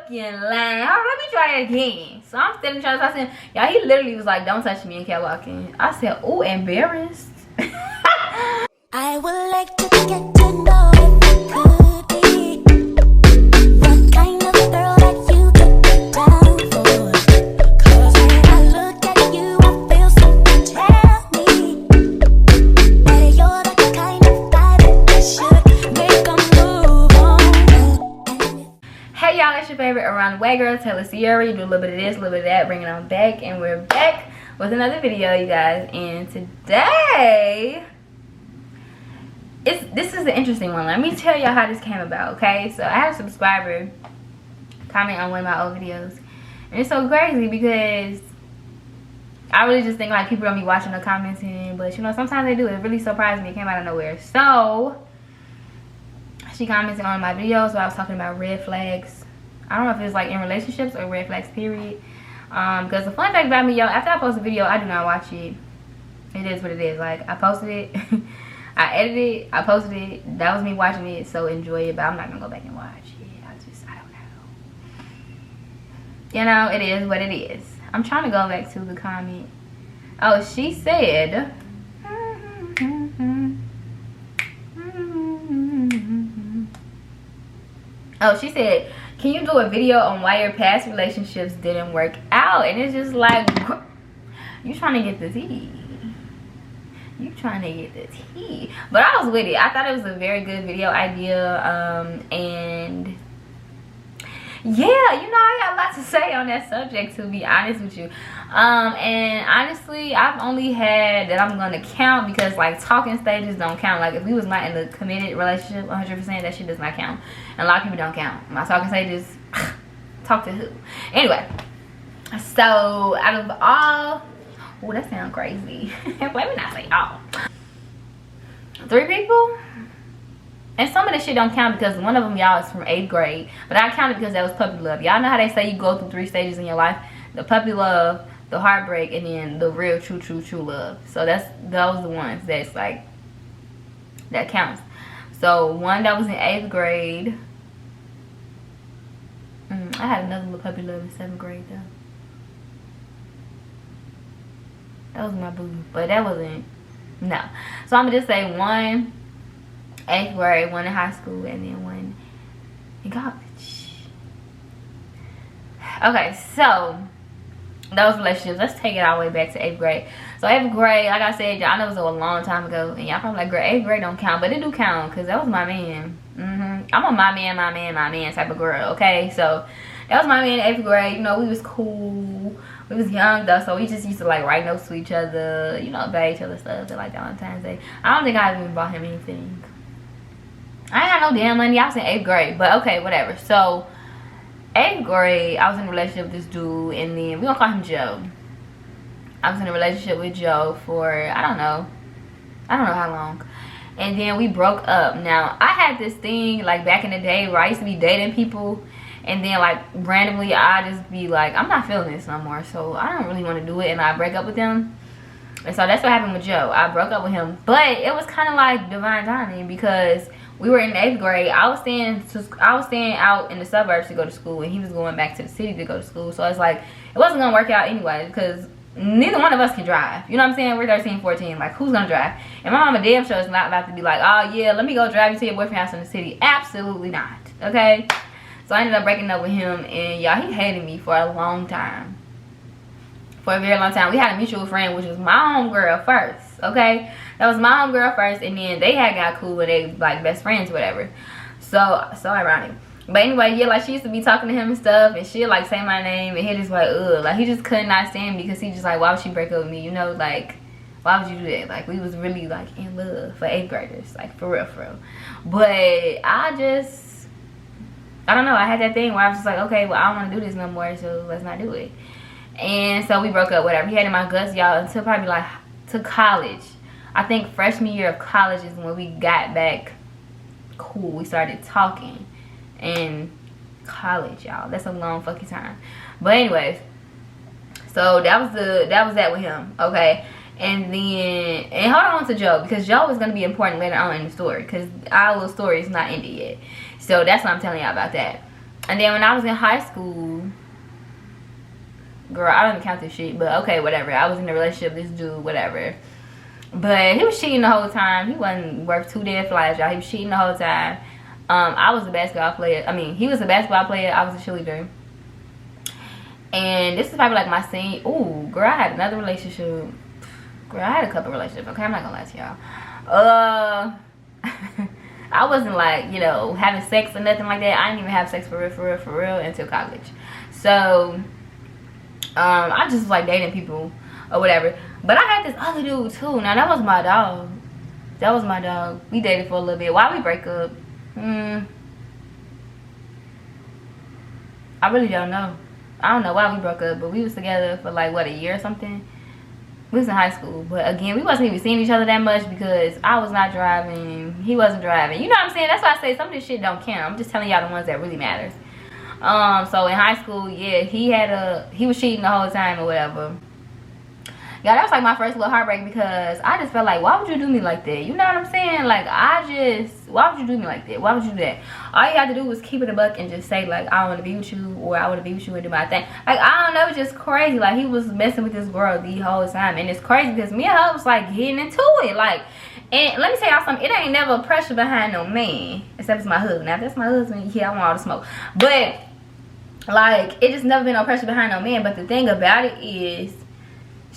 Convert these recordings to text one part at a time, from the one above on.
fucking lying. Hold on, let me try that again. So I'm standing trying to talk to him. Y'all, he literally was like, don't touch me, and kept walking. I said, oh, embarrassed. I would like to get to know if you could be the kind of girl that you could get down for. Cause when I look at you, I feel something tell me that you're the kind of guy that should make a move on. Hey y'all, it's your favorite around the way girl, Taylor Sierra. You do a little bit of this, a little bit of that, bring it on back, and we're back with another video, you guys. And today, this is an interesting one. Let me tell y'all how this came about, okay? So I had a subscriber comment on one of my old videos, and it's so crazy because I really just think like people don't be watching or commenting, but you know, sometimes they do. It really surprised me. It came out of nowhere. So she commented on my video, so I was talking about red flags. I don't know if it's like in relationships or red flags period. Because the fun fact about me, y'all, after I post a video, I do not watch it. It is what it is. Like, I posted it, I edited it, I posted it. That was me watching it, so enjoy it. But I'm not gonna go back and watch it. I don't know. You know, it is what it is. I'm trying to go back to the comment. Oh, she said, oh, she said, can you do a video on why your past relationships didn't work out? And it's just like, you trying to get the tea. You trying to get the tea. But I was with it. I thought it was a very good video idea. And yeah, you know, I got a lot to say on that subject, to be honest with you. And honestly, I've only had that I'm gonna count because like talking stages don't count. Like if we was not in a committed relationship 100%, that shit does not count. And a lot of people don't count. My talking stages, talk to who? Anyway, so out of all, oh, that sounds crazy. Let me not say all. 3 people. And some of this shit don't count because one of them, y'all, is from 8th grade. But I counted because that was puppy love. Y'all know how they say you go through 3 stages in your life? The puppy love, the heartbreak, and then the real true love. So those are the ones that's like, that counts. So one that was in 8th grade. I had another little puppy love in 7th grade though. That was my boo. But that wasn't, no. So I'm gonna just say one 8th grade, one in high school, and then one in college. Okay, so those relationships, let's take it all the way back to 8th grade. So 8th grade, like I said, y'all know it was a long time ago, and y'all probably like, girl, 8th grade don't count, but it do count because that was my man. I'm a my man type of girl, okay? So that was my man in 8th grade. You know, we was cool. We was young though, so we just used to like write notes to each other, you know, buy each other stuff to like Valentine's Day. I don't think I even bought him anything. I ain't got no damn money. I was in 8th grade, but okay, whatever. So 8th grade, I was in a relationship with this dude, and then we gonna call him Joe. I was in a relationship with Joe for I don't know how long, and then we broke up. Now I had this thing like back in the day where I used to be dating people, and then like randomly I just be like, I'm not feeling this no more, so I don't really want to do it, and I break up with them. And so that's what happened with Joe. I broke up with him, but it was kind of like divine timing because we were in 8th grade. I was staying out in the suburbs to go to school, and he was going back to the city to go to school. So it's like it wasn't gonna work out anyway because neither one of us can drive. You know what I'm saying? We're 13, 14. Like, who's gonna drive? And my mama damn sure is not about to be like, oh yeah, let me go drive you to your boyfriend's house in the city. Absolutely not. Okay. So I ended up breaking up with him, and y'all, he hated me for a long time. For a very long time. We had a mutual friend, which was my homegirl first, okay? That was my homegirl first, and then they had got cool and they like best friends, whatever. So ironic. But anyway, yeah, like she used to be talking to him and stuff, and she'd like say my name, and he just like, ugh. Like he just could not stand me because he just like, why would she break up with me? You know, like, why would you do that? Like, we was really like in love for 8th graders, like for real. But I don't know, I had that thing where I was just like, okay, well, I don't want to do this no more, so let's not do it. And so we broke up, whatever. He had in my guts, y'all, until probably like to college. I think freshman year of college is when we got back cool. We started talking in college, y'all. That's a long fucking time. But anyways, so that was that with him, okay? And then, and hold on to Joe, because Joe is going to be important later on in the story, because our little story is not ended yet. So that's what I'm telling y'all about that. And then when I was in high school, girl, I don't even count this shit, but okay, whatever. I was in a relationship with this dude, whatever. But he was cheating the whole time. He wasn't worth 2 dead flies, y'all. He was cheating the whole time. I was a basketball player. I mean, he was a basketball player. I was a cheerleader. And this is probably like my senior. Ooh, girl, I had another relationship. Girl, I had a couple relationships. Okay, I'm not gonna lie to y'all. I wasn't like, you know, having sex or nothing like that. I didn't even have sex for real until college. So I just was like dating people or whatever. But I had this other dude too. Now that was my dog. That was my dog. We dated for a little bit. Why we break up? I really don't know. I don't know why we broke up, but we was together for like what, a year or something. We was in high school, but again, we wasn't even seeing each other that much because I was not driving, he wasn't driving. You know what I'm saying? That's why I say some of this shit don't count. I'm just telling y'all the ones that really matters. So in high school, yeah, he was cheating the whole time or whatever. Yeah, that was like my first little heartbreak because I just felt like, why would you do me like that? You know what I'm saying? Like, why would you do me like that? Why would you do that? All you have to do was keep it a buck and just say, like, I want to be with you, or I want to be with you and do my thing. Like, I don't know, it's just crazy. Like, he was messing with this girl the whole time. And it's crazy because me and her was, like, getting into it. Like, and let me tell y'all something. It ain't never pressure behind no man. Except it's my husband. Now, if that's my husband, yeah, I want all the smoke. But, like, it just never been no pressure behind no man. But the thing about it is,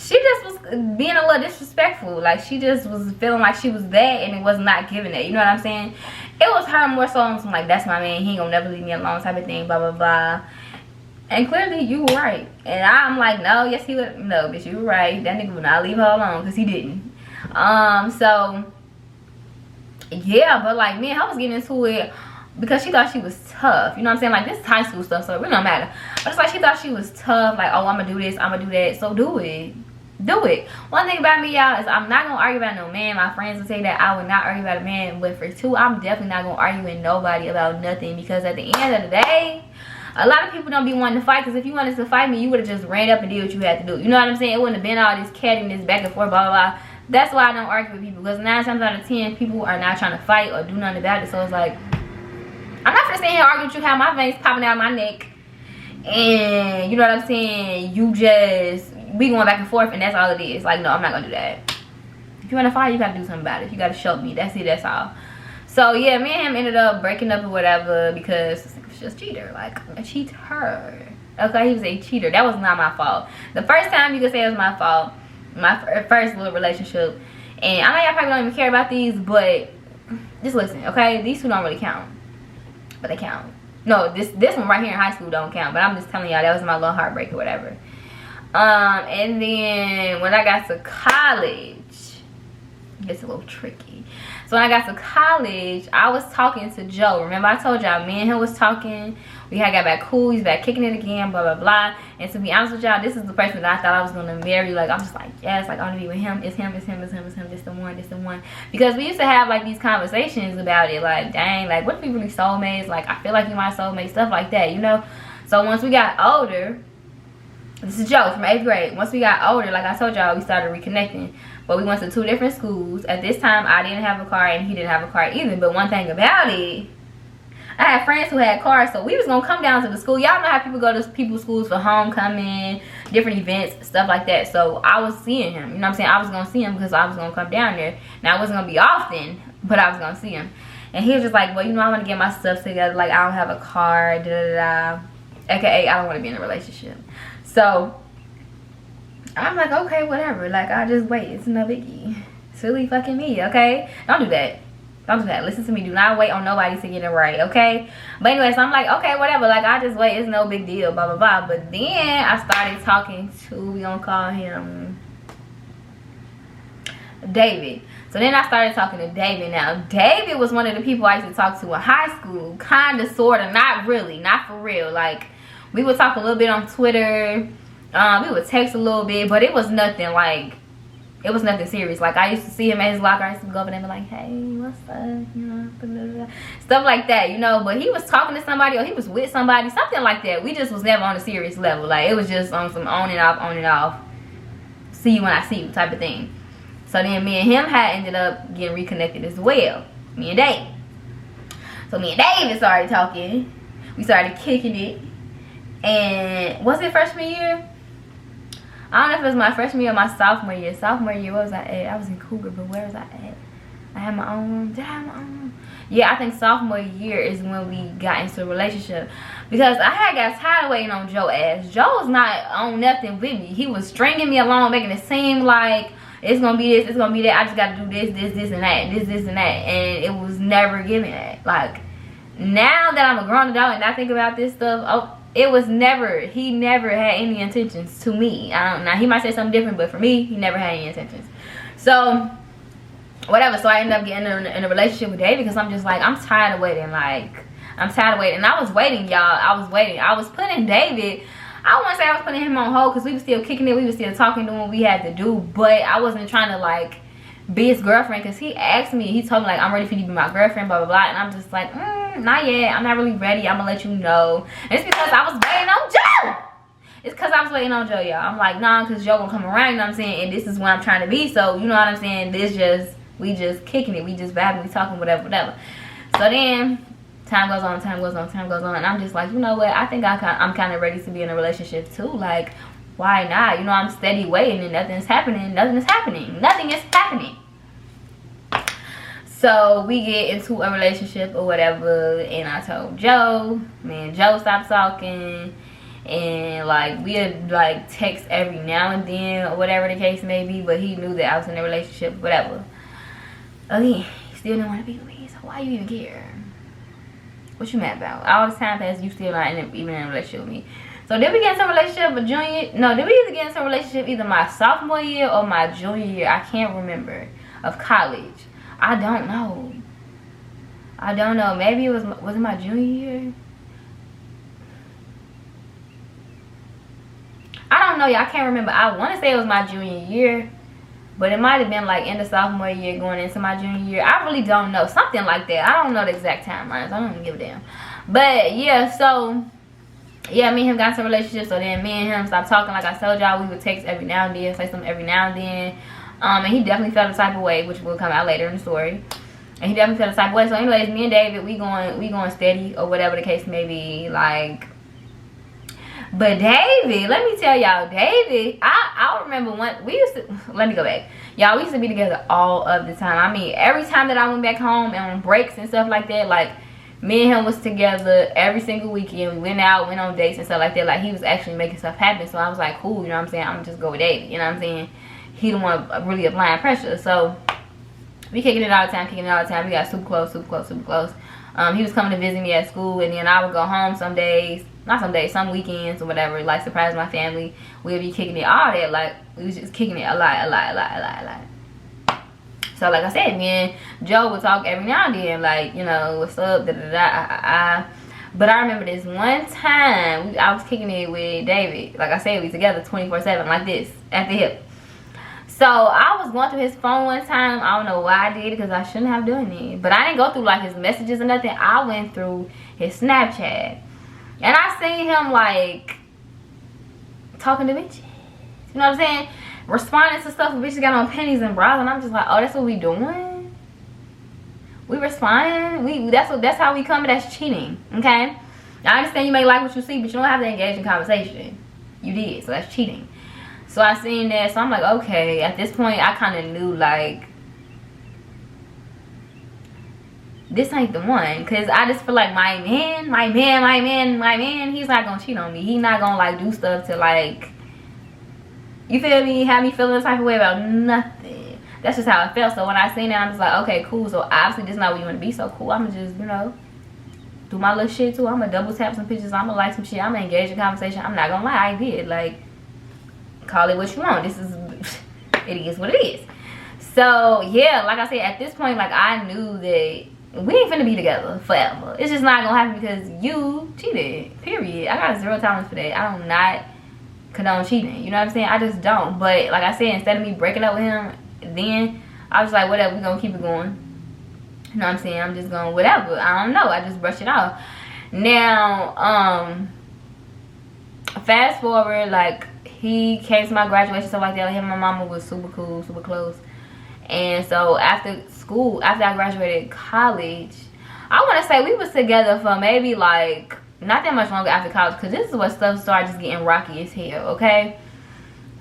she just was being a little disrespectful. Like, she just was feeling like she was that and it was not giving it. You know what I'm saying? It was her more so on some like, that's my man, he ain't gonna never leave me alone type of thing, blah blah blah. And clearly you were right. And I'm like, no, yes he would. No, bitch, you were right. That nigga would not leave her alone because he didn't. So yeah, but like me and her was getting into it because she thought she was tough. You know what I'm saying? Like, this is high school stuff, so it really don't matter. But it's like she thought she was tough. Like, oh, I'm gonna do this, I'm gonna do that. So do it. Do it. One thing about me, y'all, is I'm not gonna argue about no man. My friends will say that I would not argue about a man. But for two, I'm definitely not gonna argue with nobody about nothing. Because at the end of the day, a lot of people don't be wanting to fight. Because if you wanted to fight me, you would have just ran up and did what you had to do. You know what I'm saying? It wouldn't have been all this catting, this back and forth, blah, blah, blah. That's why I don't argue with people. Because 9 times out of 10, people are not trying to fight or do nothing about it. So it's like, I'm not gonna sit here and argue with you how my veins popping out of my neck. And you know what I'm saying? You just, we going back and forth and that's all it is. Like, no, I'm not gonna do that. If you wanna fight, you gotta do something about it. You gotta show me. That's it, that's all. So yeah, me and him ended up breaking up or whatever because he was just a cheater. Like, a cheater. Okay, he was a cheater. That was not my fault. The first time you could say it was my fault. My first little relationship. And I know y'all probably don't even care about these, but just listen, okay? These two don't really count. But they count. No, this one right here in high school don't count. But I'm just telling y'all that was my little heartbreak or whatever. And then when I got to college, it's a little tricky. So when I got to college, I was talking to Joe. Remember I told y'all me and him was talking. We had got back cool. He's back kicking it again, blah, blah, blah. And to be honest with y'all, this is the person that I thought I was going to marry. Like, I'm just like, yes, like, I want to be with him. It's him, it's him, it's him, it's him. This the one, this the one. Because we used to have, like, these conversations about it. Like, dang, like, what if we really soulmates? Like, I feel like you're my soulmate. Stuff like that, you know? So once we got older, this is Joe from 8th grade. Once we got older, like I told y'all, we started reconnecting. But we went to 2 different schools. At this time, I didn't have a car and he didn't have a car either. But one thing about it, I had friends who had cars, so we was gonna come down to the school. Y'all know how people go to people's schools for homecoming, different events, stuff like that. So I was seeing him, you know what I'm saying? I was gonna see him because I was gonna come down there. Now it wasn't gonna be often, but I was gonna see him. And he was just like, well, you know, I wanna get my stuff together. Like, I don't have a car, da da da. AKA, I don't wanna be in a relationship. So I'm like, okay, whatever. Like, I'll just wait. It's no biggie. Silly fucking me, okay? Don't do that. Don't do that. Listen to me. Do not wait on nobody to get it right, okay? But anyway, so I'm like, okay, whatever. Like, I just wait. It's no big deal, blah, blah, blah. But then I started talking to, we gonna call him David. So then I started talking to David. Now, David was one of the people I used to talk to in high school. Kind of, sort of. Not really. Not for real. Like, we would talk a little bit on Twitter. We would text a little bit. But it was nothing, like, it was nothing serious. Like, I used to see him at his locker. I used to go over there and be like, hey, what's up? You know, blah, blah, blah. Stuff like that, you know. But he was talking to somebody or he was with somebody. Something like that. We just was never on a serious level. Like, it was just on some on and off. See you when I see you type of thing. So then me and him had ended up getting reconnected as well. Me and Dave. So me and David started talking. We started kicking it. And was it freshman year? I don't know if it was my freshman year or my sophomore year. Sophomore year, where was I at? I was in Cougar, but where was I at? I had my own room. Did I have my own room? Yeah, I think sophomore year is when we got into a relationship. Because I had got tired of waiting on Joe ass. Joe was not on nothing with me. He was stringing me along, making it seem like it's gonna be this, it's gonna be that. I just gotta do this, and that, this, and that. And it was never giving that. Like, now that I'm a grown adult and I think about this stuff, oh, it was never, he never had any intentions to me. I don't know, he might say something different, but for me, he never had any intentions. So whatever, so I ended up getting in a relationship with David because I'm just like, I'm tired of waiting. Like, I'm tired of waiting. And I was waiting, y'all. I was waiting. I was putting David, I don't want to say I was putting him on hold because we were still kicking it. We were still talking, doing what we had to do. But I wasn't trying to, like, be his girlfriend because he asked me, he told me, like, I'm ready for you to be my girlfriend, blah, blah, blah. And I'm just like, not yet. I'm not really ready. I'm going to let you know. And it's because I was waiting on Joe. It's because I was waiting on Joe, y'all. I'm like, nah, because Joe going to come around, you know what I'm saying? And this is what I'm trying to be. So, you know what I'm saying? We just kicking it. We just vibing. We talking, whatever, whatever. So then time goes on, time goes on, time goes on. And I'm just like, you know what? I think I'm kind of ready to be in a relationship too. Like, why not? You know, I'm steady waiting and nothing's happening. Nothing is happening. Nothing is happening. So we get into a relationship or whatever. And I told Joe. Man, Joe stopped talking. And like we'd like text every now and then or whatever the case may be. But he knew that I was in a relationship, whatever. Again, he still didn't want to be with me. So why you even care? What you mad about? All this time passed, you still not even in a relationship with me. So did we get into a relationship a junior? No, did we either get into a relationship either my sophomore year or my junior year? I can't remember. Of college. I don't know. I don't know. Maybe it was it my junior year? I don't know, y'all. I can't remember. I want to say it was my junior year. But it might have been like in the sophomore year going into my junior year. I really don't know. Something like that. I don't know the exact timelines. I don't even give a damn. But yeah, so yeah, me and him got into a relationship. So then me and him stopped talking. Like I told y'all, we would text every now and then, say something every now and then. And he definitely felt the type of way, which will come out later in the story. And he definitely felt the type of way. So anyways, me and David, we going steady or whatever the case may be. Like, but David, let me tell y'all, David, I remember when we used to, let me go back. Y'all, we used to be together all of the time. I mean, every time that I went back home and on breaks and stuff like that, like, me and him was together every single weekend. We went out, went on dates and stuff like that. Like, he was actually making stuff happen. So I was like, cool, you know what I'm saying? I'm gonna just go with David, you know what I'm saying? He don't want really applying pressure. So we kicking it all the time, We got super close, super close, super close. He was coming to visit me at school, and then I would go home some days. Not some days, some weekends or whatever, like surprise my family. We'll be kicking it all that, like we was just kicking it a lot. So like I said, me and Joe would talk every now and then, like, you know, what's up, But I remember this one time, I was kicking it with David. Like I said, we together 24/7, like this, at the hip. So I was going through his phone one time. I don't know why I did it, because I shouldn't have done it. But I didn't go through like his messages or nothing. I went through his Snapchat. And I seen him, like, talking to bitches. You know what I'm saying? Responding to stuff with bitches got on panties and bras. And I'm just like, oh, that's what we doing? We responding? That's how we come. That's cheating, okay? I understand you may like what you see, but you don't have to engage in conversation. You did, so that's cheating. So I seen that, so I'm like, okay. At this point, I kind of knew, like, this ain't the one. Because I just feel like my man, he's not going to cheat on me. He's not going to, like, do stuff to, like, you feel me? Have me feeling the type of way about nothing. That's just how it felt. So when I seen that, I'm just like, okay, cool. So obviously this is not what you want to be. So cool. I'm going to just, you know, do my little shit too. I'm going to double tap some pictures. I'm going to like some shit. I'm going to engage in conversation. I'm not going to lie. I did. Like, call it what you want. This is, it is what it is. So yeah, like I said, at this point, like, I knew that we ain't finna be together forever. It's just not gonna happen because you cheated, period. I got 0 tolerance for that. I do not condone cheating, you know what I'm saying? I just don't. But like I said, instead of me breaking up with him, then I was like, whatever, we gonna keep it going. You know what I'm saying? I'm just going whatever. I don't know, I just brushed it off. Now, fast forward, like, he came to my graduation, stuff like that. Him and my mama was super cool, super close. And so after school, after I graduated college, I want to say we was together for maybe like not that much longer after college, because this is what stuff started just getting rocky as hell, okay?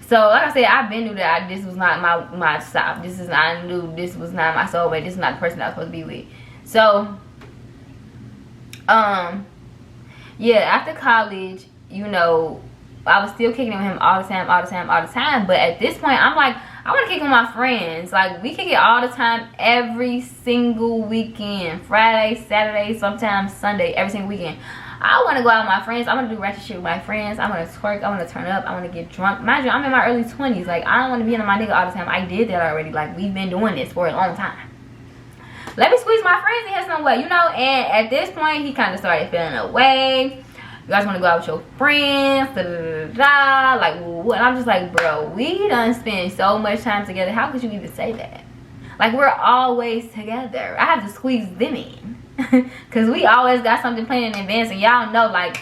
So like I said, I've been knew that this was not my stop. I knew this was not my soulmate. This is not the person I was supposed to be with. So yeah, after college, you know, I was still kicking it with him all the time. But at this point, I'm like, I want to kick with my friends. Like, we kick it all the time, every single weekend. Friday, Saturday, sometimes Sunday, every single weekend. I want to go out with my friends. I want to do ratchet shit with my friends. I want to twerk. I want to turn up. I want to get drunk. Mind you, I'm in my early 20s. Like, I don't want to be in my nigga all the time. I did that already. Like, we've been doing this for a long time. Let me squeeze my friends in here some way, you know? And at this point, he kind of started feeling away. You guys want to go out with your friends, da, da, da, da. Like, what? And I'm just like, bro, we done spent so much time together. How could you even say that? Like, we're always together. I have to squeeze them in. Because we always got something planned in advance. And y'all know, like,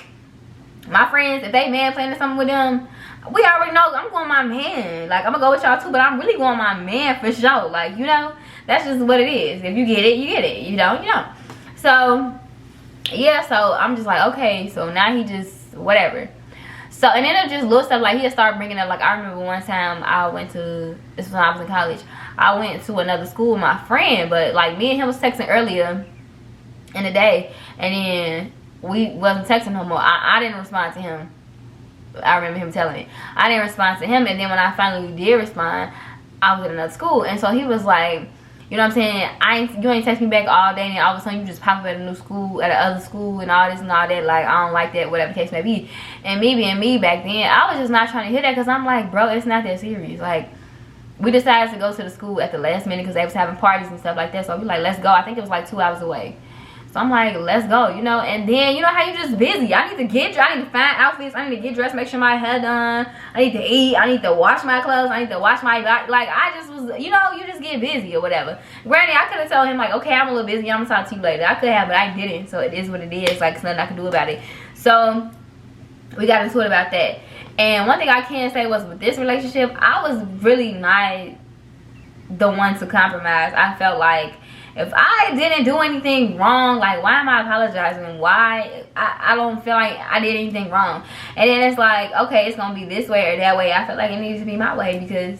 my friends, if they man planning something with them, we already know I'm going my man. Like, I'm going to go with y'all too, but I'm really going my man for sure. Like, you know, that's just what it is. If you get it, you get it. You don't, you don't. So yeah, so I'm just like, okay, so now he just whatever. So, and then it just little stuff, like he'll start bringing up, like, I remember one time I went to, this was when I was in college, I went to another school with my friend, but like me and him was texting earlier in the day, and then we wasn't texting no more. I didn't respond to him. I remember him telling me I didn't respond to him, and then when I finally did respond, I was at another school, and so he was like, you know what I'm saying, you ain't text me back all day, and all of a sudden you just pop up at a new school, at another school, and all this and all that. Like, I don't like that, whatever the case may be. And me being me back then, I was just not trying to hear that, because I'm like, bro, it's not that serious. Like, we decided to go to the school at the last minute because they was having parties and stuff like that. So we like, let's go. I think it was like 2 hours away. So I'm like, let's go, you know. And then, you know how you just busy. I need to get dressed. I need to find outfits. I need to get dressed, make sure my hair done. I need to eat. I need to wash my clothes. I need to wash my body. Like, I just was, you know, you just get busy or whatever. Granted, I could have told him, like, okay, I'm a little busy. I'm going to talk to you later. I could have, but I didn't. So it is what it is. Like, there's nothing I can do about it. So we got into it about that. And one thing I can say was, with this relationship, I was really not the one to compromise. I felt like, if I didn't do anything wrong, like, why am I apologizing? Why? I don't feel like I did anything wrong. And then it's like, okay, it's going to be this way or that way. I feel like it needs to be my way, because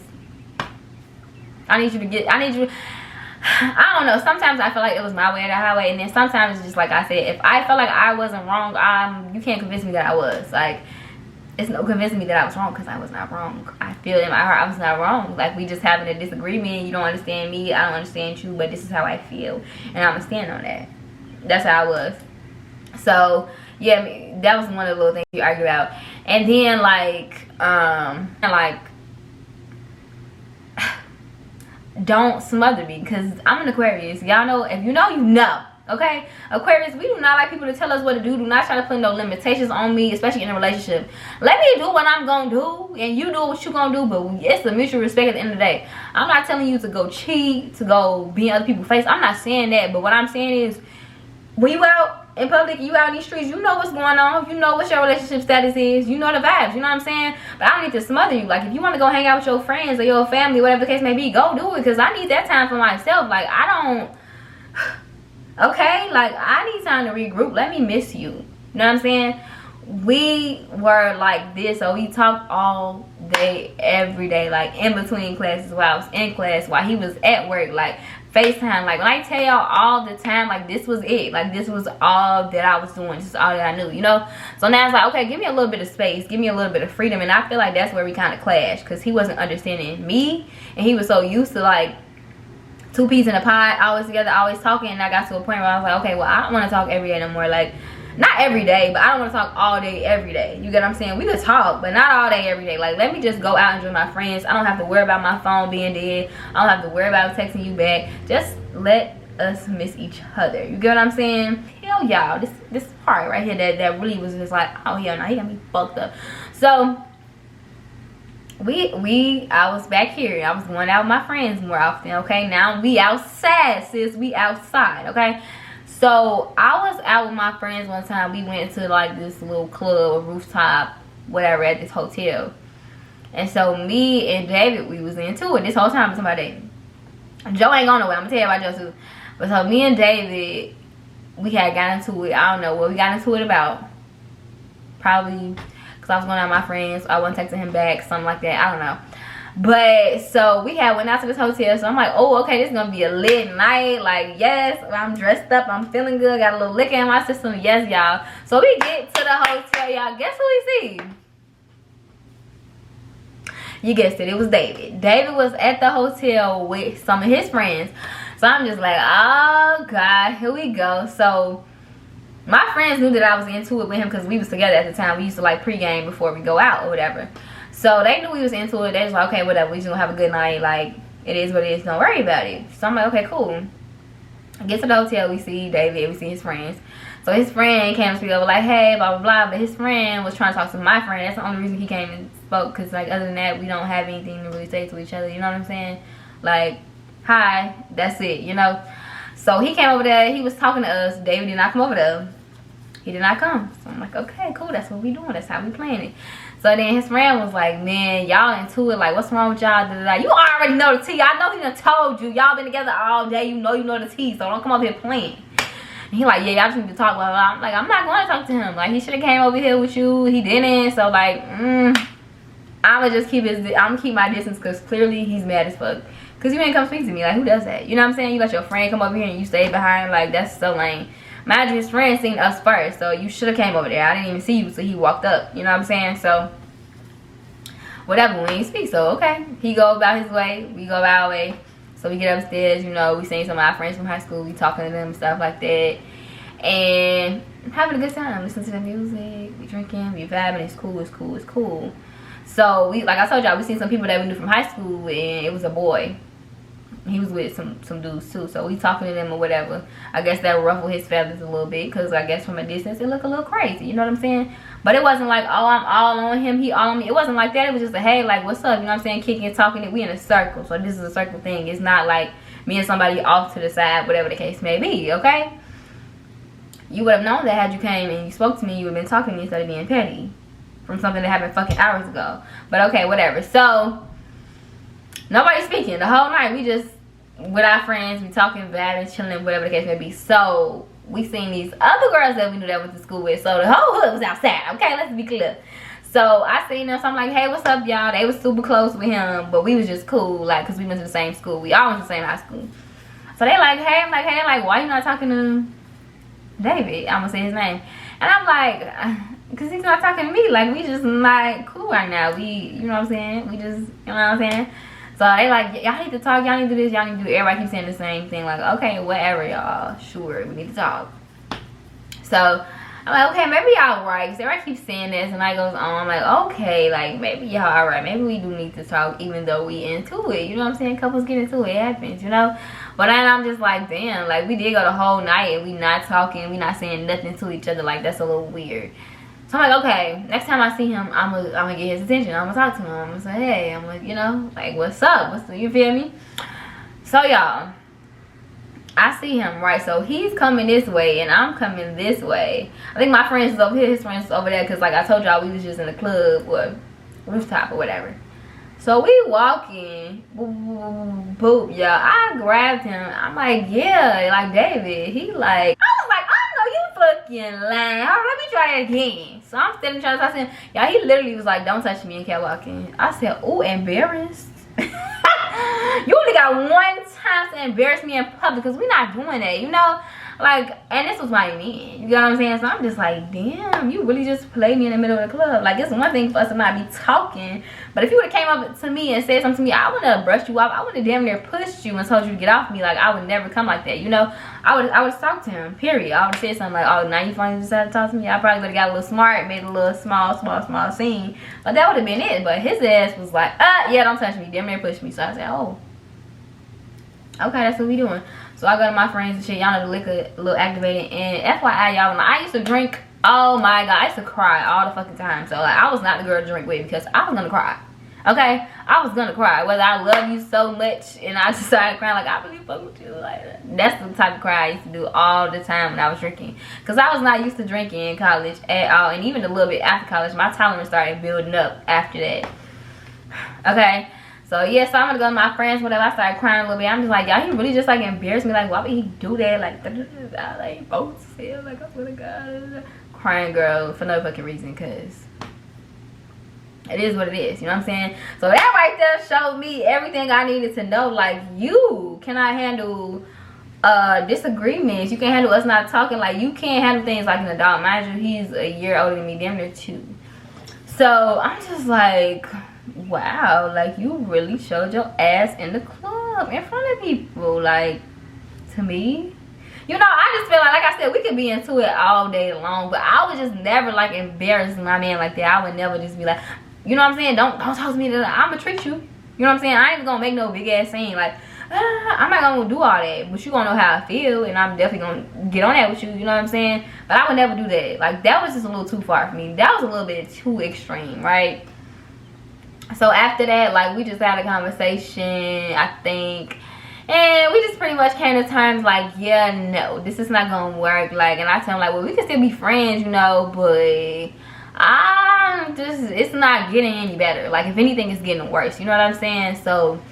I need you to, I don't know. Sometimes I feel like it was my way or the highway. And then sometimes it's just like I said, if I felt like I wasn't wrong, you can't convince me that I was. Like, it's no convincing me that I was wrong, because I was not wrong. I feel in my heart I was not wrong. Like, we just having a disagreement. You don't understand me, I don't understand you, but this is how I feel, and I'm gonna stand on that. That's how I was. So yeah, that was one of the little things we argue about. And then like don't smother me, because I'm an Aquarius. Y'all know, if you know, you know. Okay, Aquarius, we do not like people to tell us what to do. Do not try to put no limitations on me, especially in a relationship. Let me do what I'm gonna do, and you do what you gonna do, but it's a mutual respect at the end of the day. I'm not telling you to go cheat, to go be in other people's face. I'm not saying that, but what I'm saying is, when you out in public, you out in these streets, you know what's going on. You know what your relationship status is. You know the vibes, you know what I'm saying? But I don't need to smother you. Like, if you want to go hang out with your friends or your family, whatever the case may be, go do it, because I need that time for myself. Like, I don't... Okay, like, I need time to regroup. Let me miss you. You know what I'm saying? We were like this, so we talked all day, every day, like in between classes, while I was in class, while he was at work, like FaceTime. Like, when I tell y'all all the time, like, this was it. Like, this was all that I was doing. This is all that I knew, you know? So now it's like, okay, give me a little bit of space. Give me a little bit of freedom. And I feel like that's where we kind of clashed, because he wasn't understanding me, and he was so used to, like, two peas in a pod, always together, always talking. And I got to a point where I was like, okay, well, I don't want to talk every day no more. Like, not every day, but I don't want to talk all day every day. You get what I'm saying? We could talk, but not all day every day. Like, let me just go out and enjoy my friends. I don't have to worry about my phone being dead. I don't have to worry about texting you back. Just let us miss each other. You get what I'm saying? Hell, y'all, this part right here that really was just like, oh hell no, he got me fucked up. So I was back here. I was going out with my friends more often. Okay, now we outside, sis. We outside. Okay, so I was out with my friends one time. We went to like this little club, a rooftop, whatever, at this hotel. And so me and David, we was into it this whole time until my day. Joe ain't going nowhere. I'm gonna tell you about Joe too. But so me and David, we had got into it. I don't know what we got into it about. probably because I was going out with my friends. I wasn't texting him back, something like that. I don't know. But so we had went out to this hotel, so I'm like, oh, okay, this is gonna be a lit night. Like, yes, I'm dressed up, I'm feeling good, got a little liquor in my system. Yes, y'all. So we get to the hotel, y'all. Guess who we see? You guessed it, it was David. David was at the hotel with some of his friends. So I'm just like, oh God, here we go. So my friends knew that I was into it with him because we was together at the time. We used to like pregame before we go out or whatever. So they knew we was into it. They was like, okay, whatever, we just gonna have a good night. Like, it is what it is, don't worry about it. So I'm like, okay, cool. I get to the hotel, we see David, we see his friends. So his friend came to speak over like, hey, blah, blah, blah. But his friend was trying to talk to my friend. That's the only reason he came and spoke. Because, like, other than that, we don't have anything to really say to each other. You know what I'm saying? Like, hi, that's it, you know? So he came over there. He was talking to us. David did not come over there. He did not come. So I'm like, okay, cool. That's what we doing. That's how we playing it. So then his friend was like, man, y'all into it. Like, what's wrong with y'all? You already know the tea. I know he done told you. Y'all been together all day. You know the tea. So don't come up here playing. And he like, yeah, y'all just need to talk. Blah, blah. I'm like, I'm not going to talk to him. Like, he should have came over here with you. He didn't. So, like, I'ma just keep I'ma keep my distance because clearly he's mad as fuck. Because you ain't come speak to me. Like, who does that? You know what I'm saying? You let your friend come over here and you stay behind. Like, that's so lame. Imagine his friend seen us first. So, you should have came over there. I didn't even see you. So, he walked up. You know what I'm saying? So, whatever, we ain't speak. So, okay. He go about his way. We go about our way. So, we get upstairs. You know, we seen some of our friends from high school. We talking to them and stuff like that. And having a good time. Listening to the music. We drinking. We vibing. It's cool. It's cool. It's cool. So, we, like I told y'all, we seen some people that we knew from high school. And it was a boy. He was with some dudes too, so we talking to them or whatever. I guess that ruffled his feathers a little bit, because I guess from a distance it looked a little crazy, you know what I'm saying? But it wasn't like, oh, I'm all on him, he all on me. It wasn't like that. It was just a, hey, like, what's up, you know what I'm saying? Kicking, talking, we in a circle. So this is a circle thing. It's not like me and somebody off to the side, whatever the case may be, okay? You would have known that had you came and you spoke to me, you would have been talking to me instead of being petty from something that happened fucking hours ago. But okay, whatever. So nobody's speaking the whole night. We just with our friends, we talking, vibing, chilling, whatever the case may be. So we seen these other girls that we knew that went to school with. So the whole hood was outside. Okay, let's be clear. So I seen them. So I'm like, hey, what's up, y'all? They was super close with him, but we was just cool, like, cause we went to the same school. We all went to the same high school. So they like, hey, I'm like, hey, like, why you not talking to David? I'm gonna say his name, and I'm like, cause he's not talking to me. Like, we just not cool right now. We, you know what I'm saying? We just, you know what I'm saying? So they like, y'all need to talk, y'all need to do this, y'all need to do, everybody keeps saying the same thing. Like, okay, whatever, y'all, sure, we need to talk. So I'm like, okay, maybe y'all right, because everybody keeps saying this, and I goes on, I'm like, okay, like, maybe y'all alright, maybe we do need to talk, even though we into it, you know what I'm saying? Couples get into it, it happens, you know? But then I'm just like, damn, like, we did go the whole night, and we not talking, we not saying nothing to each other, like, that's a little weird. So I'm like, okay, next time I see him, I'm gonna get his attention. I'm gonna talk to him. I'm gonna say, hey, I'm like, you know, like, what's up? You feel me? So, y'all, I see him, right? So he's coming this way, and I'm coming this way. I think my friends is over here, his friends is over there, because, like I told y'all, we was just in the club or rooftop or whatever. So we walking, boop, boop, y'all. I grabbed him. I'm like, yeah, like, David. He like, I was like, you fucking lying. All right, let me try it again. So I'm still trying to talk to him. Y'all, he literally was like, don't touch me, and kept walking. I said, oh, embarrassed. You only got one time to embarrass me in public, because we're not doing that, you know? Like, and this was my man. You know what I'm saying? So I'm just like, damn, you really just played me in the middle of the club. Like, it's one thing for us to not be talking, but if you would have came up to me and said something to me, I wouldn't have brushed you off. I would have damn near pushed you and told you to get off me. Like, I would never come like that, you know? I would have talked to him, period. I would have said something like, oh, now you finally decided to talk to me? I probably would have got a little smart, made a little small scene. But that would have been it. But his ass was like, yeah, don't touch me. Damn near push me. So I said, oh, okay, that's what we doing. So I go to my friends and shit. Y'all know the liquor a little activated. And FYI, y'all, when I used to drink, oh my God, I used to cry all the fucking time. So, like, I was not the girl to drink with, because I was gonna cry. Okay? I was gonna cry. Whether I love you so much and I just started crying, like, I really fuck with you. Like, that's the type of cry I used to do all the time when I was drinking. Because I was not used to drinking in college at all. And even a little bit after college, my tolerance started building up after that. Okay? So, yeah, so I'm gonna go to my friends, whatever. I started crying a little bit. I'm just like, y'all, he really just, like, embarrassed me. Like, why would he do that? Like, like, both feel like, I swear to God. crying girl for no fucking reason, because it is what it is, you know what I'm saying? So that right there showed me everything I needed to know. Like, you cannot handle disagreements. You can't handle us not talking. Like, you can't handle things like an adult. Mind you, he's a year older than me, damn near 2. So I'm just like, wow, like, you really showed your ass in the club in front of people. Like, to me, you know, I just feel like I said, we could be into it all day long, but I would just never like embarrass my man like that. I would never just be like, you know what I'm saying, don't talk to me, I'm gonna treat you, you know what I'm saying? I ain't gonna make no big ass scene. Like, I'm not gonna do all that, but you gonna know how I feel, and I'm definitely gonna get on that with you, you know what I'm saying? But I would never do that. Like, that was just a little too far for me. That was a little bit too extreme, right? So after that, like, we just had a conversation, I think, and we just pretty much came to terms like, yeah, no, this is not gonna work. Like, and I tell him like, well, we can still be friends, you know, but I'm just, it's not getting any better. Like, if anything, it's getting worse, you know what I'm saying? So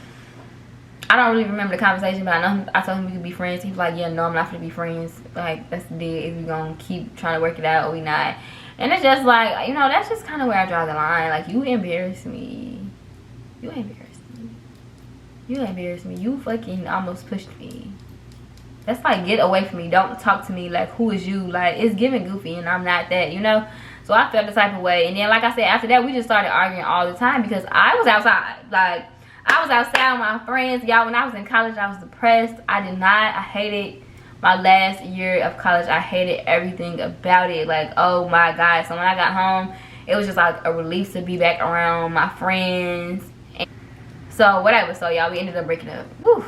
I don't really remember the conversation, but I know I told him we could be friends. He was like, yeah, no, I'm not gonna be friends. Like, that's the deal. If we gonna keep trying to work it out or we not. And it's just like, you know, that's just kind of where I draw the line. Like, you embarrass me. You embarrass me. You embarrassed me. You fucking almost pushed me. That's like, get away from me. Don't talk to me. Like, who is you? Like, it's giving goofy, and I'm not that, you know? So I felt the type of way. And then, like I said, after that, we just started arguing all the time because I was outside. Like, I was outside with my friends. Y'all, when I was in college, I was depressed. I hated my last year of college. I hated everything about it. Like, oh my God. So when I got home, it was just like a relief to be back around my friends. So whatever, so y'all, we ended up breaking up. Woo.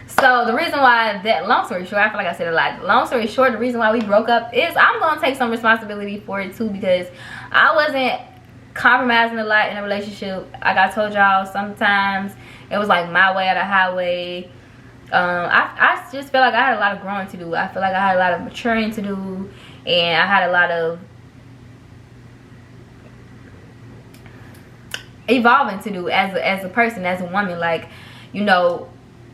So the reason why that, long story short, I feel like I said a lot. Long story short, the reason why we broke up is I'm gonna take some responsibility for it too, because I wasn't compromising a lot in a relationship. Like I told y'all, sometimes it was like my way or the highway. I just feel like I had a lot of growing to do. I feel like I had a lot of maturing to do, and I had a lot of evolving to do as a person, as a woman. Like, you know,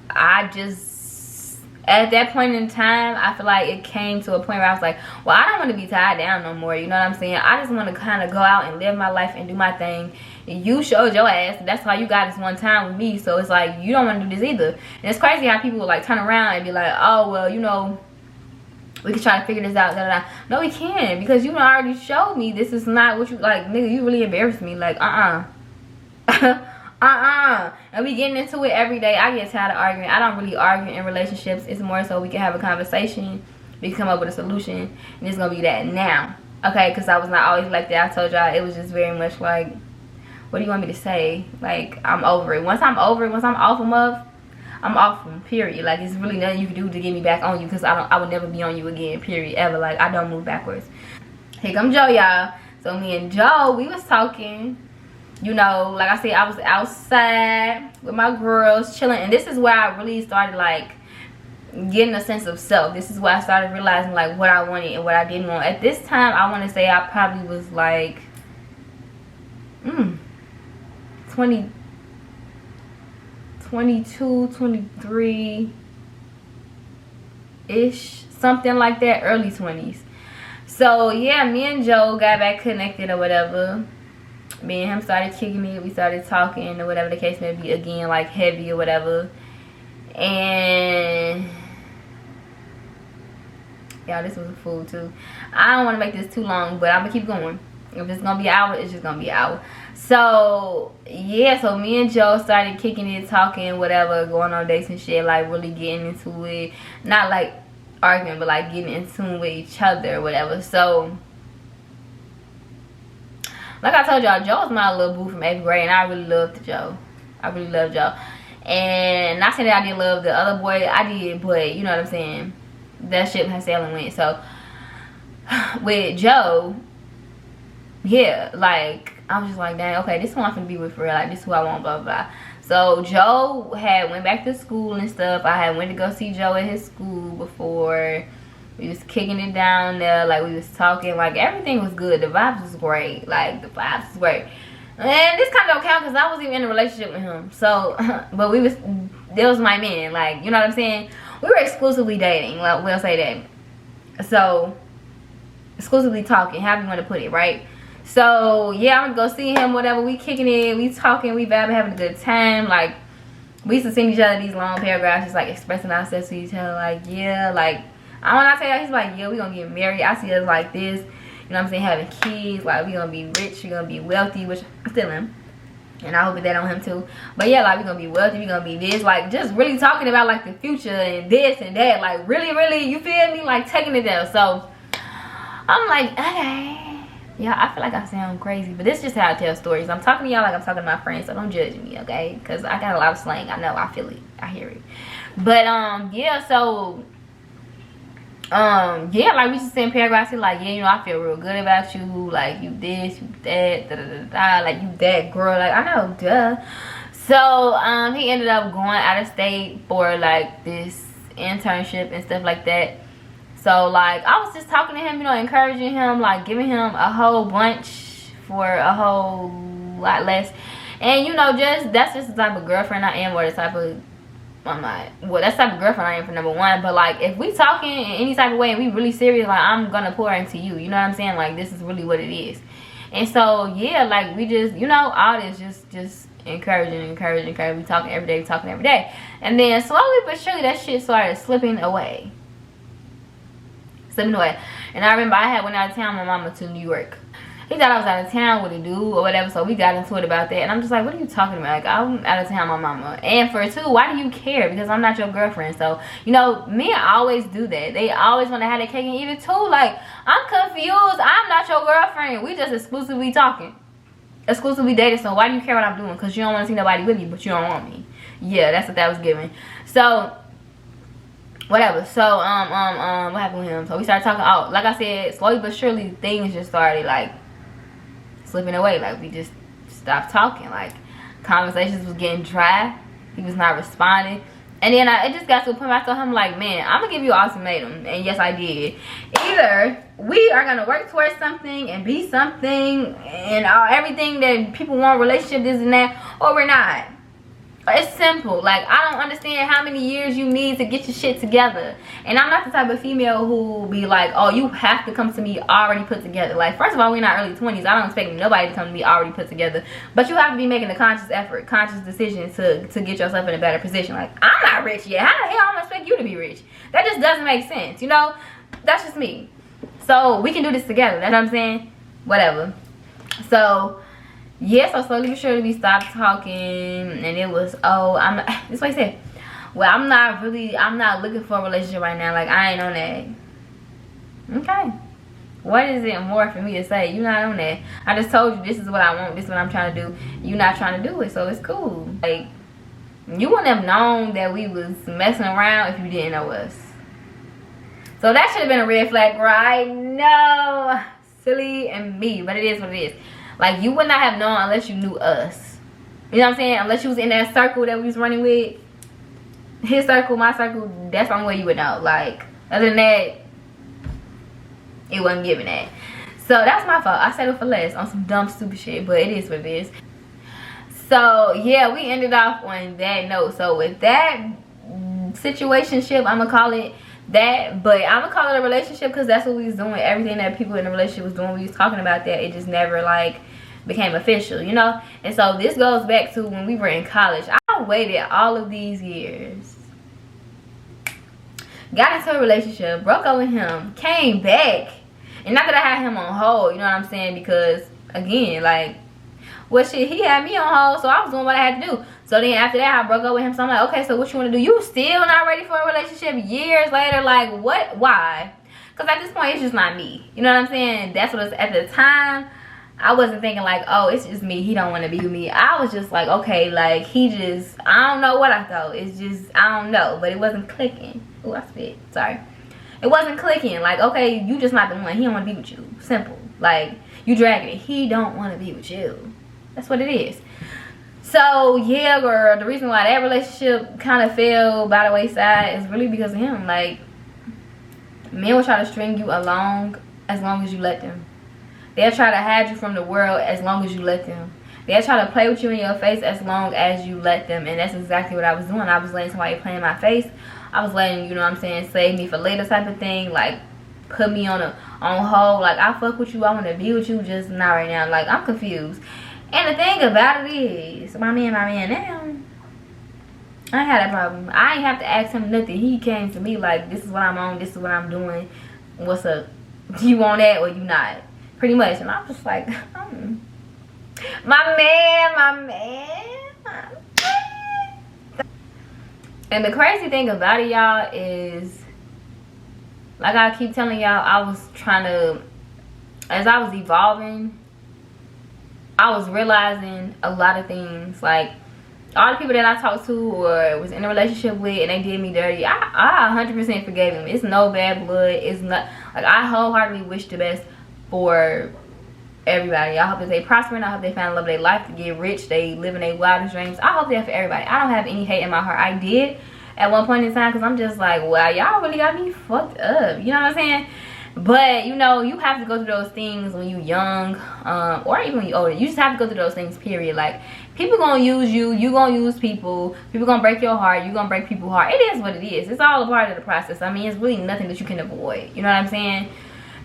I just, at that point in time, I feel like it came to a point where I was like, well, I don't want to be tied down no more, you know what I'm saying? I just want to kind of go out and live my life and do my thing. You showed your ass. That's why you got this one time with me. So it's like, you don't want to do this either. And it's crazy how people will like turn around and be like, oh, well, you know, we can try to figure this out, da, da, da. No, we can't, because you already showed me this is not what you, like, nigga, you really embarrassed me. Like, and we getting into it every day. I get tired of arguing. I don't really argue in relationships. It's more so we can have a conversation, we can come up with a solution, and it's gonna be that now, okay? Because I was not always like that. I told y'all, it was just very much like, what do you want me to say? Like, I'm over it. Once I'm over it, once I'm off them up, I'm off them, period. Like, it's really nothing you can do to get me back on you, because I would never be on you again, period, ever. Like, I don't move backwards. Here come Joe, y'all. So me and Joe, we was talking. You know, like I said, I was outside with my girls chilling, and this is where I really started like getting a sense of self. This is where I started realizing like what I wanted and what I didn't want. At this time, I want to say I probably was like 22, 23 ish, something like that, early 20s. So yeah, me and Joe got back connected or whatever. Me and him started kicking it. We started talking or whatever the case may be, again, like heavy or whatever. And y'all, this was a fool too. I don't want to make this too long, but I'm gonna keep going. If it's gonna be an hour, it's just gonna be an hour. So yeah, so me and Joe started kicking it, talking, whatever, going on dates and shit, like really getting into it. Not like arguing, but like getting in tune with each other or whatever. So like I told y'all, Joe was my little boo from 8th grade, and I really loved Joe. I really loved Joe. And not saying that I didn't love the other boy, I did, but you know what I'm saying? That ship has sailed and went. So with Joe, yeah, like I was just like, dang, okay, this is who I'm finna be with for real. Like, this is who I want, blah, blah, blah. So Joe had went back to school and stuff. I had went to go see Joe at his school before. We was kicking it down there, like we was talking, like everything was good. The vibes was great, like the vibes was great. And this kind of don't count because I wasn't even in a relationship with him. So, but there was my man, like, you know what I'm saying? We were exclusively dating, like we'll say that. So, exclusively talking, however you want to put it, right? So yeah, I'm gonna go see him, whatever. We kicking it, we talking, we vibing, having a good time. Like, we used to send each other these long paragraphs, just like expressing ourselves to each other. Like, yeah, like, I when I tell you, he's like, yeah, we gonna get married. I see us like this, you know what I'm saying, having kids. Like, we gonna be rich, we gonna be wealthy, which I still am, and I hope that on him too. But yeah, like, we gonna be wealthy, we gonna be this, like, just really talking about like the future and this and that, like, really, you feel me, like, taking it there. So I'm like, okay. Yeah, I feel like I sound crazy, but this is just how I tell stories. I'm talking to y'all like I'm talking to my friends, so don't judge me, okay? Because I got a lot of slang. I know, I feel it, I hear it. But yeah, so yeah, like, we just send paragraphs like, yeah, you know, I feel real good about you, like, you this, you that, da da da da, like, you that girl, like, I know, duh. So he ended up going out of state for like this internship and stuff like that. So, like, I was just talking to him, you know, encouraging him, like, giving him a whole bunch for a whole lot less. And, you know, that's just the type of girlfriend I am, or the type of, well, that's the type of girlfriend I am, for number one. But, like, if we talking in any type of way and we really serious, like, I'm gonna pour into you, you know what I'm saying? Like, this is really what it is. And so, yeah, like, we just, you know, all this just encouraging. We talking every day. And then slowly but surely that shit started slipping away. And I remember I had went out of town with my mama to New York. He thought I was out of town with a dude or whatever, so we got into it about that. And I'm just like, what are you talking about? Like, I'm out of town with my mama. And for two, why do you care? Because I'm not your girlfriend. So, you know, men always do that. They always want to have their cake and eat it too. Like, I'm confused. I'm not your girlfriend. We just exclusively talking. Exclusively dating. So why do you care what I'm doing? Because you don't want to see nobody with me, but you don't want me. Yeah, that's what that was giving. So whatever. So what happened with him? So we started talking. Oh, like I said, slowly but surely things just started like slipping away. Like, we just stopped talking. Like, conversations was getting dry. He was not responding. And then it just got to a point where I told him, like, man, I'm gonna give you an ultimatum. And yes, I did. Either we are gonna work towards something and be something and everything that people want, relationship, this and that, or we're not. It's simple. Like, I don't understand how many years you need to get your shit together. And I'm not the type of female who be like, oh, you have to come to me already put together. Like, first of all, we're not early 20s. I don't expect nobody to come to me already put together. But you have to be making a conscious effort, conscious decision to get yourself in a better position. Like, I'm not rich yet. How the hell I'm gonna expect you to be rich? That just doesn't make sense, you know? That's just me. So we can do this together. That's what I'm saying? Whatever. So yeah, so slowly but surely we stopped talking, and it was, oh, this is what he said. Well, I'm not looking for a relationship right now. Like, I ain't on that. Okay. What is it more for me to say? You're not on that. I just told you this is what I want, this is what I'm trying to do. You're not trying to do it, so it's cool. Like, you wouldn't have known that we was messing around if you didn't know us. So that should have been a red flag, right? No. Silly and me, but it is what it is. Like, you would not have known unless you knew us. You know what I'm saying? Unless you was in that circle that we was running with. His circle, my circle, that's the only way you would know. Like, other than that, it wasn't giving that. So that's my fault. I settled for less on some dumb, stupid shit, but it is what it is. So yeah, we ended off on that note. So with that situationship, I'm gonna call it that, but I'm gonna call it a relationship because that's what we was doing. Everything that people in the relationship was doing, we was talking about that. It just never like became official, you know. And so this goes back to when we were in college. I waited all of these years, got into a relationship, broke up with him, came back, and not that I had him on hold, you know what I'm saying, because again, like, well, shit, he had me on hold, so I was doing what I had to do. So then after that, I broke up with him. So I'm like, okay, so what you want to do? You still not ready for a relationship years later? Like, what? Why? Because at this point, it's just not me. You know what I'm saying? That's what it's, at the time, I wasn't thinking like, oh, it's just me. He don't want to be with me. I was just like, okay, like, he just, I don't know what I thought. It's just, I don't know. But it wasn't clicking. Oh, I spit. Sorry. It wasn't clicking. Like, okay, you just not the one. He don't want to be with you. Simple. Like, you dragging it. He don't want to be with you. That's what it is. So yeah, girl, the reason why that relationship kind of fell by the wayside is really because of him. Like, men will try to string you along as long as you let them. They'll try to hide you from the world as long as you let them. They'll try to play with you in your face as long as you let them. And that's exactly what I was doing. I was letting somebody play in my face. I was letting, you know what I'm saying, save me for later type of thing. Like, put me on hold. Like, I fuck with you, I want to be with you, just not right now. Like, I'm confused. And the thing about it is, my man now, I ain't had that problem. I ain't have to ask him nothing. He came to me like, this is what I'm on, this is what I'm doing, what's up, you want that or you not, pretty much. And I'm just like, my man. And the crazy thing about it, y'all, is, like I keep telling y'all, I was trying to, as I was evolving, I was realizing a lot of things. Like, all the people that I talked to or was in a relationship with and they did me dirty, I 100% forgave them. It's no bad blood. It's not, like, I wholeheartedly wish the best for everybody. I hope that they prosper and I hope they find love of their life, to get rich, they live in their wildest dreams. I hope that for everybody. I don't have any hate in my heart. I did at one point in time, because I'm just like, wow, y'all really got me fucked up, you know what I'm saying? But you know, you have to go through those things when you young, or even when you older. You just have to go through those things, period. Like, people gonna use you, you gonna use people gonna break your heart, you gonna break people's heart. It is what it is. It's all a part of the process. I mean, it's really nothing that you can avoid, you know what I'm saying?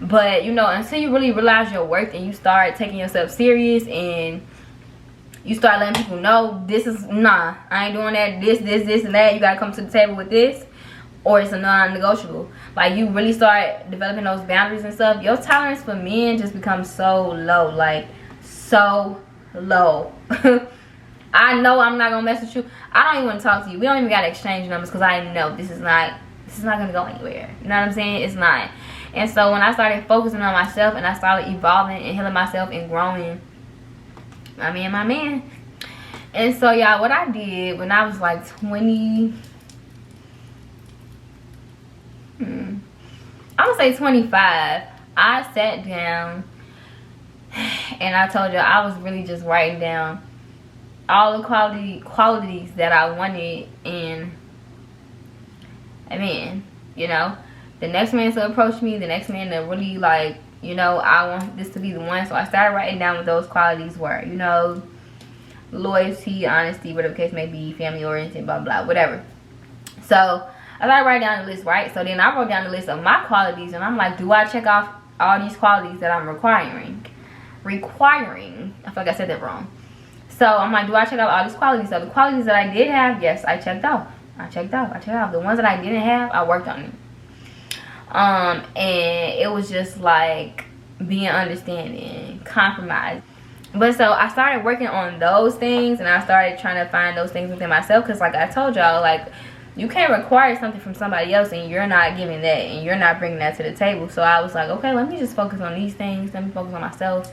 But you know, until you really realize your worth and you start taking yourself serious and you start letting people know, this is, nah, I ain't doing that, this and that, you gotta come to the table with this, or it's a non-negotiable. Like, you really start developing those boundaries and stuff, your tolerance for men just becomes so low. Like, so low. I know I'm not gonna mess with you. I don't even want to talk to you. We don't even gotta exchange numbers, because I know this is not gonna go anywhere. You know what I'm saying? It's not. And so when I started focusing on myself and I started evolving and healing myself and growing, my man. And so, y'all, what I did when I was like 20, I'm gonna say 25, I sat down and I told you I was really just writing down all the qualities that I wanted in a man. You know, the next man to approach me, the next man to really, like, you know, I want this to be the one. So I started writing down what those qualities were. You know, loyalty, honesty, whatever the case may be, family oriented, blah blah, whatever. So I started writing down the list, right? So then I wrote down the list of my qualities, and I'm like, do I check off all these qualities that I'm requiring? I feel like I said that wrong. So I'm like, do I check out all these qualities? So the qualities that I did have, yes, I checked off. The ones that I didn't have, I worked on them. And it was just like being understanding, compromise. But so I started working on those things, and I started trying to find those things within myself, because like I told y'all, like, you can't require something from somebody else and you're not giving that and you're not bringing that to the table. So I was like, okay, let me just focus on these things, let me focus on myself,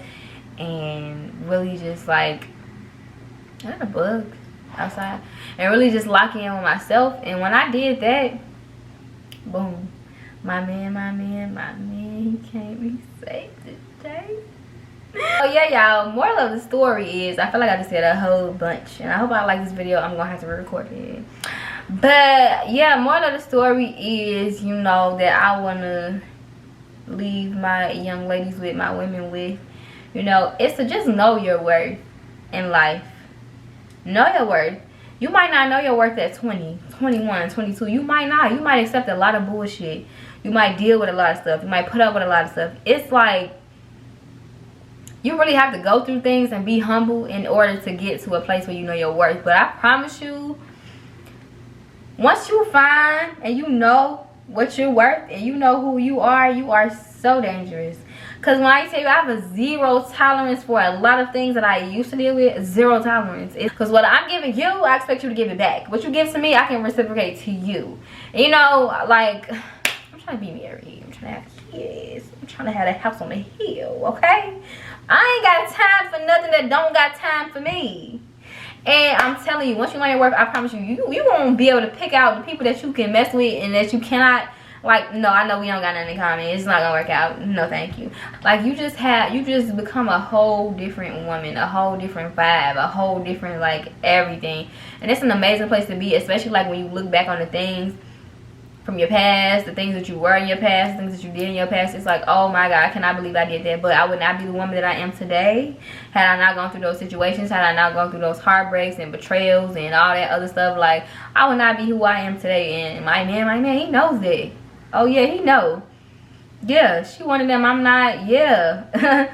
and really just like, I got a bug outside, and really just lock in with myself. And when I did that, boom, my man, he can't be safe today. Oh yeah, y'all, moral of the story is, I feel like I just said a whole bunch, and I hope I like this video. I'm gonna have to re-record it. But yeah, moral of the story is, you know, that I want to leave my young ladies with, my women with, you know, it's to just know your worth in life. Know your worth. You might not know your worth at 20, 21, 22. You might not. You might accept a lot of bullshit. You might deal with a lot of stuff. You might put up with a lot of stuff. It's like, you really have to go through things and be humble in order to get to a place where you know your worth. But I promise you, once you find and you know what you're worth and you know who you are so dangerous. Because when I tell you I have a zero tolerance for a lot of things that I used to deal with, zero tolerance. Because what I'm giving you, I expect you to give it back. What you give to me, I can reciprocate to you. And you know, like, I'm trying to be married. I'm trying to have kids. I'm trying to have a house on the hill, okay? I ain't got time for nothing that don't got time for me. And I'm telling you, once you learn your worth, I promise you, you won't be able to pick out the people that you can mess with and that you cannot. Like, no, I know we don't got nothing in common. It's not gonna work out. No, thank you. Like, you just become a whole different woman, a whole different vibe, a whole different, like, everything. And it's an amazing place to be, especially like when you look back on the things from your past, the things that you were in your past, the things that you did in your past. It's like, oh my God, I cannot believe I did that. But I would not be the woman that I am today had I not gone through those situations, had I not gone through those heartbreaks and betrayals and all that other stuff. Like, I would not be who I am today. And my man, he knows that. Oh yeah, he know. Yeah, she one of them. I'm not. Yeah.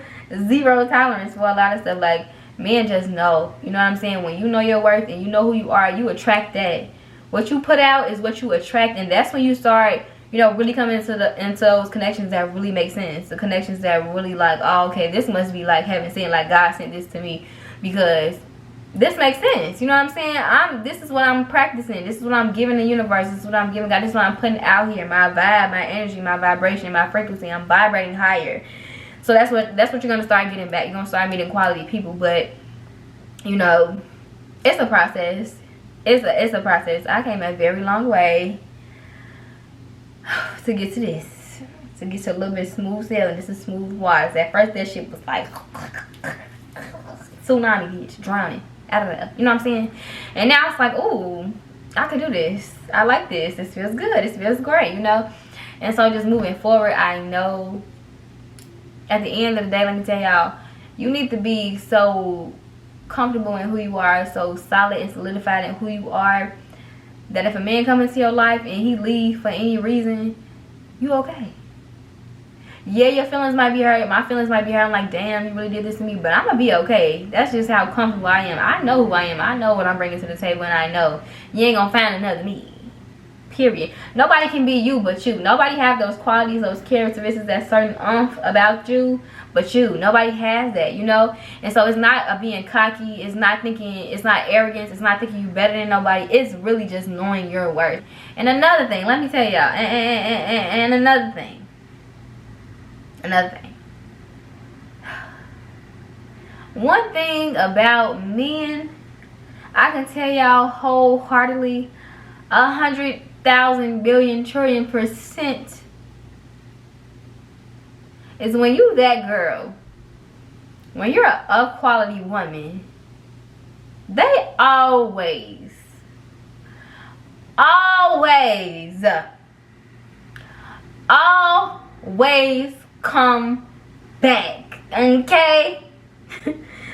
Zero tolerance for a lot of stuff. Like, men just know. You know what I'm saying? When you know your worth and you know who you are, you attract that. What you put out is what you attract, and that's when you start, you know, really coming into those connections that really make sense. The connections that really like, oh, okay, this must be like heaven sent, like God sent this to me because this makes sense. You know what I'm saying? This is what I'm practicing. This is what I'm giving the universe. This is what I'm giving God. This is what I'm putting out here. My vibe, my energy, my vibration, my frequency. I'm vibrating higher. So that's what you're gonna start getting back. You're gonna start meeting quality people, but you know, it's a process. It's a process. I came a very long way to get to this. To get to a little bit smooth sailing. This is smooth waters. At first that shit was like tsunami bitch, drowning out of there. You know what I'm saying? And now it's like, ooh, I can do this. I like this. This feels good. This feels great, you know? And so just moving forward, I know at the end of the day, let me tell y'all, you need to be so comfortable in who you are, so solid and solidified in who you are, that if a man comes into your life and he leave for any reason, you okay. Yeah, your feelings might be hurt. My feelings might be hurt. I'm like, damn, you really did this to me. But I'm going to be okay. That's just how comfortable I am. I know who I am. I know what I'm bringing to the table, and I know you ain't going to find another me. Period. Nobody can be you but you. Nobody have those qualities, those characteristics, that certain about you but you. Nobody has that, you know? And so it's not being cocky. It's not thinking, it's not arrogance. It's not thinking you better than nobody. It's really just knowing your worth. And another thing, let me tell y'all, and another thing. One thing about men, I can tell y'all wholeheartedly, 100,000 billion trillion %, is when you that girl, when you're a quality woman, they always come back, okay?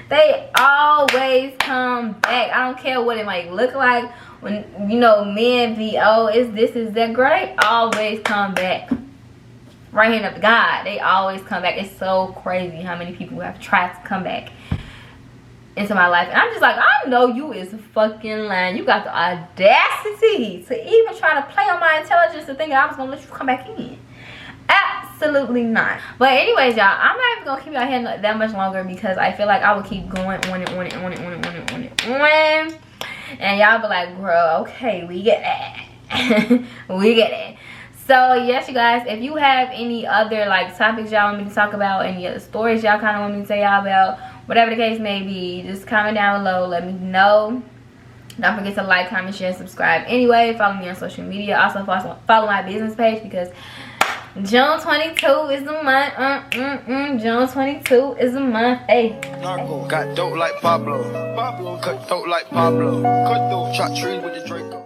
They always come back. I don't care what it might look like. When, you know, men be, oh, is this, is that, girl, they always come back. Right hand up to God, they always come back. It's so crazy how many people have tried to come back into my life, and I'm just like, I know you is fucking lying. You got the audacity to even try to play on my intelligence to think I was gonna let you come back in. Absolutely not. But anyways, y'all, I'm not even gonna keep y'all here that much longer because I feel like I will keep going on it. And y'all be like, girl, okay, we get that. We get it. So yes, you guys, if you have any other like topics y'all want me to talk about, any other stories y'all kind of want me to tell y'all about, whatever the case may be, just comment down below, let me know. Don't forget to like, comment, share, and subscribe. Anyway, follow me on social media. Also follow my business page because June 22 is the month. June 22 is the month. Hey. Got dope like Pablo. Cut dope like Pablo. Cut dope. Chop trees with the Draco.